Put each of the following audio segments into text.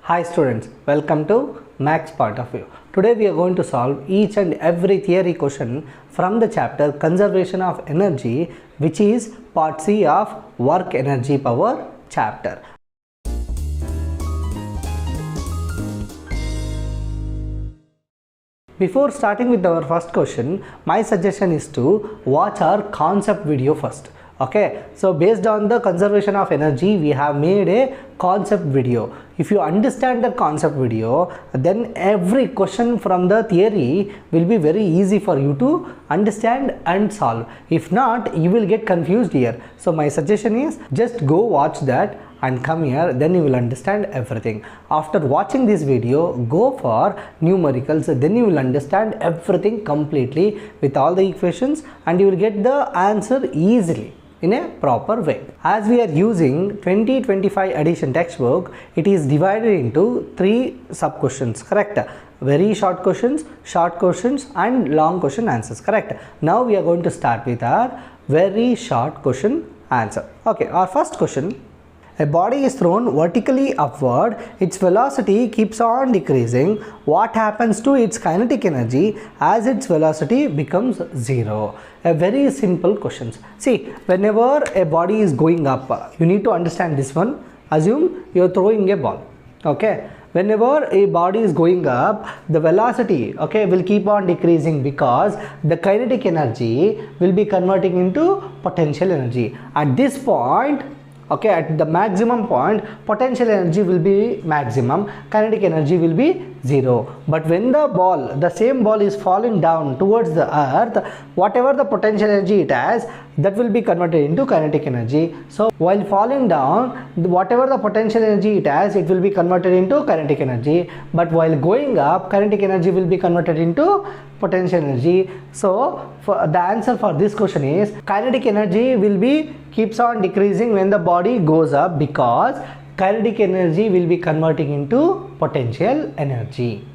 Hi students, welcome to Max Point of View. Today we are going to solve each and every theory question from the chapter Conservation of Energy, which is part C of Work Energy Power chapter. Before starting with our first question, my suggestion is to watch our concept video first. Okay, so based on the conservation of energy, we have made a concept video. If you understand the concept video, then every question from the theory will be very easy for you to understand and solve. If not, you will get confused here. So my suggestion is just go watch that and come here, then you will understand everything. After watching this video, go for numericals, then you will understand everything completely with all the equations and you will get the answer easily in a proper way. As we are using 2025 edition textbook, it is divided into 3 sub questions, correct? Very short questions and long question answers, correct? Now we are going to start with our very short question answer. Okay, our first question. A body is thrown vertically upward, its velocity keeps on decreasing. What happens to its kinetic energy as its velocity becomes zero? A very simple question. See, whenever a body is going up, you need to understand this one. Assume you are throwing a ball. Okay. Whenever a body is going up, the velocity, will keep on decreasing because the kinetic energy will be converting into potential energy. At this point, at the maximum point, potential energy will be maximum, kinetic energy will be zero. But when the same ball is falling down towards the earth, whatever the potential energy it has, that will be converted into kinetic energy. So while falling down, whatever the potential energy it has, it will be converted into kinetic energy. But while going up, kinetic energy will be converted into potential energy. So the answer for this question is kinetic energy will be keeps on decreasing when the body goes up because kinetic energy will be converting into potential energy.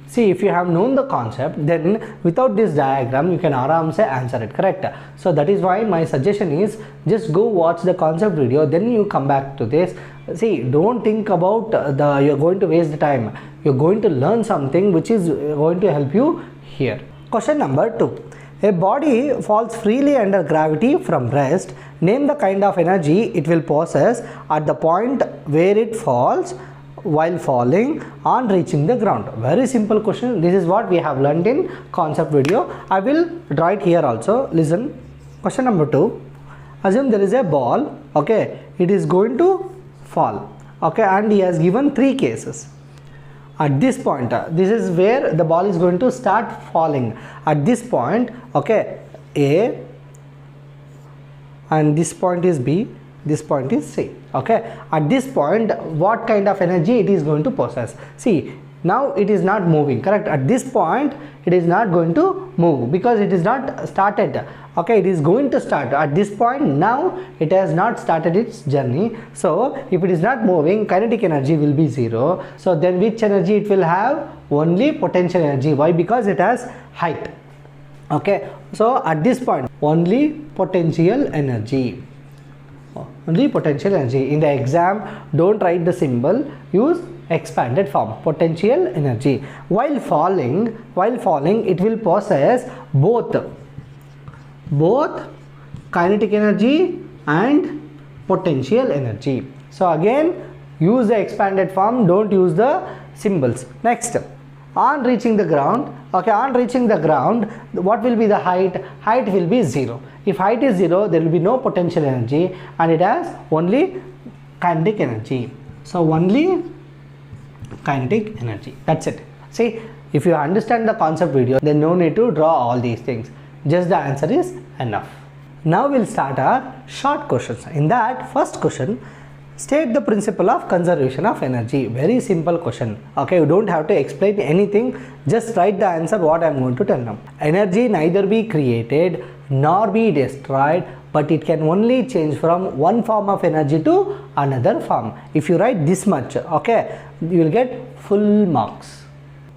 See, if you have known the concept, then without this diagram you can aram answer it, correct? So that is why my suggestion is just go watch the concept video, then you come back to this. See, don't think about you're going to waste the time. You're going to learn something which is going to help you here. Question number 2. A body falls freely under gravity from rest. Name the kind of energy it will possess at the point where it falls while falling on reaching the ground. Very simple question. This is what we have learned in concept video. I will draw it here also. Listen. Question number 2. Assume there is a ball. It is going to fall. And he has given 3 cases. At this point, this is where the ball is going to start falling. At this point, A, and this point is B, this point is C. At this point, what kind of energy it is going to possess? See, now it is not moving, correct? At this point, it is not going to move because it is not started. It is going to start. At this point, now it has not started its journey. So if it is not moving, kinetic energy will be zero. So then which energy it will have? Only potential energy. Why? Because it has height. So at this point, only potential energy. Only potential energy. In the exam, don't write the symbol, use expanded form, potential energy. While falling, it will possess both kinetic energy and potential energy. So again, use the expanded form, don't use the symbols. Next, on reaching the ground, what will be the height? Height will be 0. If height is 0, there will be no potential energy and it has only kinetic energy. So only kinetic energy. That's it. See, if you understand the concept video, then no need to draw all these things. Just the answer is enough. Now we'll start our short questions. In that first question, state the principle of conservation of energy. Very simple question. You don't have to explain anything. Just write the answer what I am going to tell now. Energy neither be created nor be destroyed, but it can only change from one form of energy to another form. If you write this much, you will get full marks.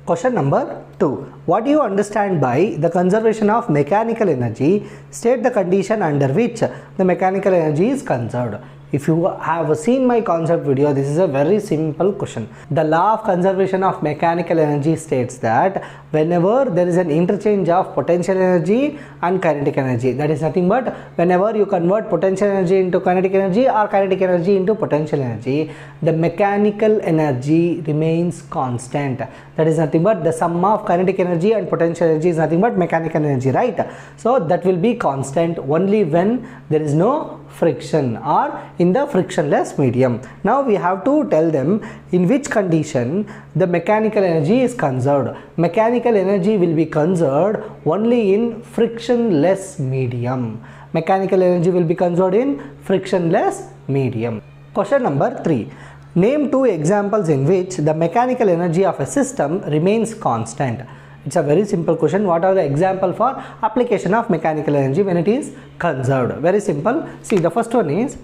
Question number 2. What do you understand by the conservation of mechanical energy? State the condition under which the mechanical energy is conserved. If you have seen my concept video, this is a very simple question. The law of conservation of mechanical energy states that whenever there is an interchange of potential energy and kinetic energy, that is nothing but whenever you convert potential energy into kinetic energy or kinetic energy into potential energy, the mechanical energy remains constant. That is nothing but the sum of kinetic energy and potential energy is nothing but mechanical energy, right? So that will be constant only when there is no friction or in the frictionless medium. Now we have to tell them in which condition the mechanical energy is conserved. Mechanical energy will be conserved only in frictionless medium. Mechanical energy will be conserved in frictionless medium. Question number 3. Name 2 examples in which the mechanical energy of a system remains constant. It's a very simple question. What are the example for application of mechanical energy when it is conserved? Very simple. See, the first one is,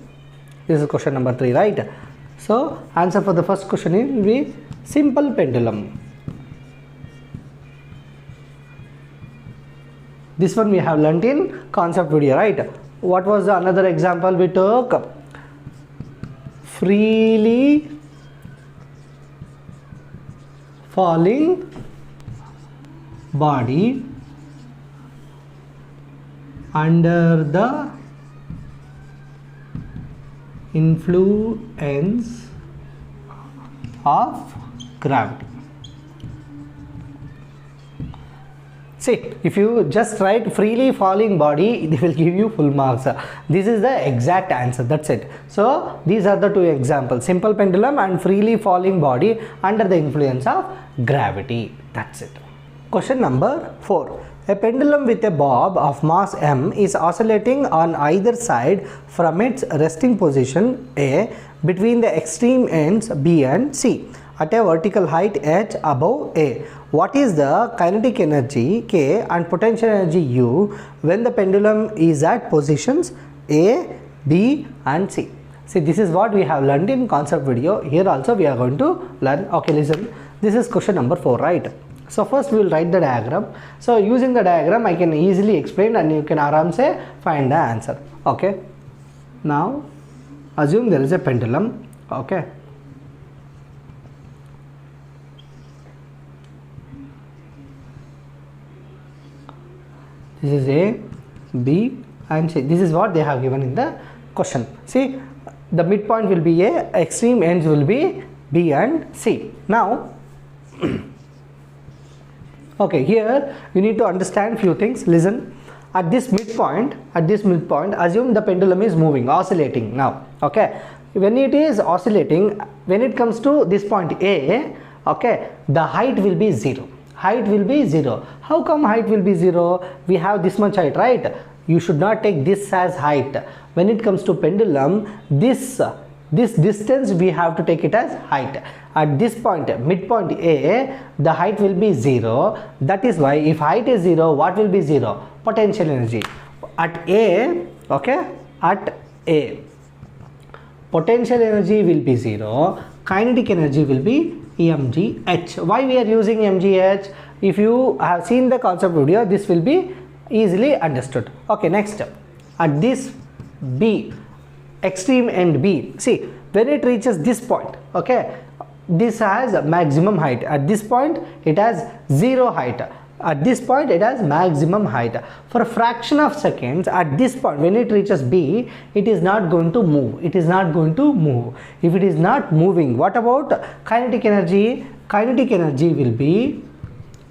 this is question number 3, right? So answer for the first question will be simple pendulum. This one we have learnt in concept video, right? What was the another example we took? Freely falling body under the influence of gravity. See, if you just write freely falling body, it will give you full marks. This is the exact answer, that's it. So these are the 2 examples, simple pendulum and freely falling body under the influence of gravity. That's it. Question number 4. A pendulum with a bob of mass m is oscillating on either side from its resting position A between the extreme ends B and C at a vertical height h above A. What is the kinetic energy K and potential energy U when the pendulum is at positions A, B and C? See, this is what we have learned in concept video. Here also we are going to learn. Okay, listen. This is question number 4, right? So first we will write the diagram. So using the diagram I can easily explain and you can aram se find the answer. Okay. Now assume there is a pendulum. Okay. This is A, B and C. This is what they have given in the question. See, the midpoint will be A, extreme ends will be B and C. Now okay, here you need to understand few things. Listen, at this midpoint, assume the pendulum is moving, oscillating now. Okay, when it is oscillating, when it comes to this point A, okay, the height will be 0. Height will be 0. How come height will be 0? We have this much height, right? You should not take this as height. When it comes to pendulum, this distance we have to take it as height. At this point, midpoint A, the height will be 0. That is why if height is 0, what will be 0? Potential energy. At A, okay, at A, potential energy will be 0. Kinetic energy will be mgh. Why we are using mgh? If you have seen the concept video, this will be easily understood. Okay, next, at this B, extreme end B, see, when it reaches this point, okay, this has maximum height. At this point it has 0 height. At this point it has maximum height. For a fraction of seconds, at this point when it reaches B, it is not going to move. It is not going to move. If it is not moving, what about kinetic energy? Kinetic energy will be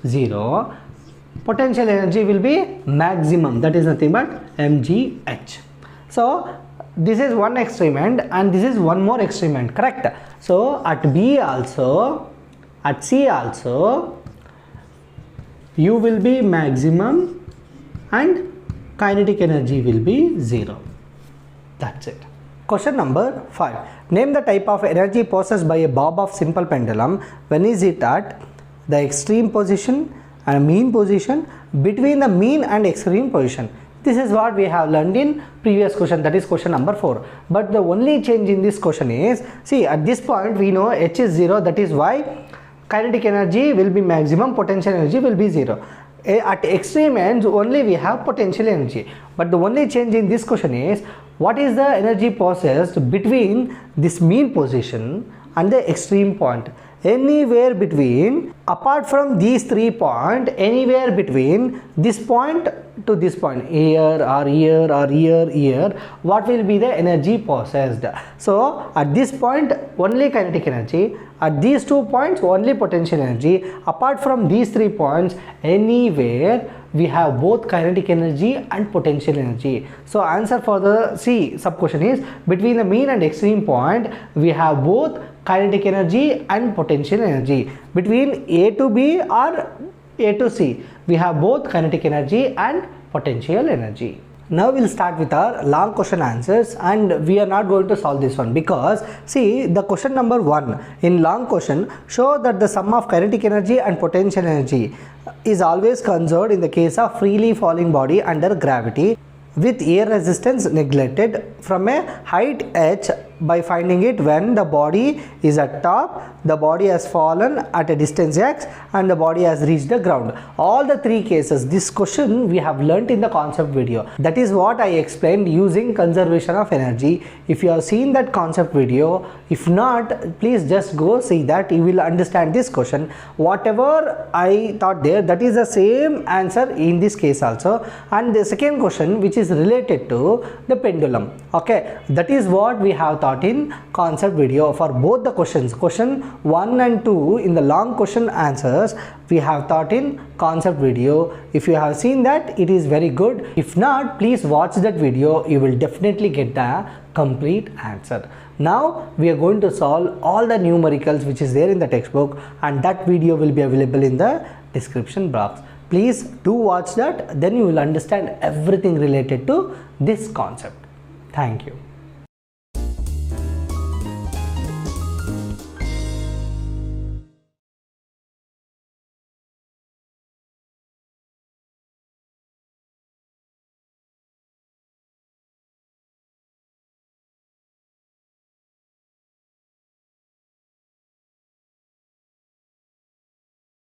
0. Potential energy will be maximum. That is nothing but mgh. So this is one extreme end and this is one more extreme end, correct? So at B also, at C also, U will be maximum and kinetic energy will be 0. That's it. Question number 5. Name the type of energy possessed by a bob of simple pendulum. When is it at the extreme position and mean position, between the mean and extreme position? This is what we have learned in previous question, that is question number 4. But the only change in this question is, see, at this point we know h is 0, that is why kinetic energy will be maximum, potential energy will be 0. At extreme ends only we have potential energy. But the only change in this question is what is the energy possessed between this mean position and the extreme point? Anywhere between, apart from these 3 points, anywhere between this point to this point, here or here or here, what will be the energy possessed? So at this point only kinetic energy, at these 2 points only potential energy. Apart from these 3 points, anywhere we have both kinetic energy and potential energy. So answer for the C sub question is, between the mean and extreme point we have both kinetic energy and potential energy. Between A to B or A to C, we have both kinetic energy and potential energy. Now we'll start with our long question answers, and we are not going to solve this one because see, the question number 1 in long question, show that the sum of kinetic energy and potential energy is always conserved in the case of freely falling body under gravity with air resistance neglected from a height h by finding it when the body is at top, the body has fallen at a distance x, and the body has reached the ground. All the 3 cases, this question we have learnt in the concept video. That is what I explained using conservation of energy. If you have seen that concept video, if not, please just go see that, you will understand this question. Whatever I taught there, that is the same answer in this case also. And the second question, which is related to the pendulum, okay, that is what we have taught in concept video for both the questions. Question 1 and 2 in the long question answers we have taught in concept video. If you have seen that, it is very good. If not, please watch that video, you will definitely get the complete answer. Now we are going to solve all the numericals which is there in the textbook, and that video will be available in the description box. Please do watch that, then you will understand everything related to this concept. Thank you.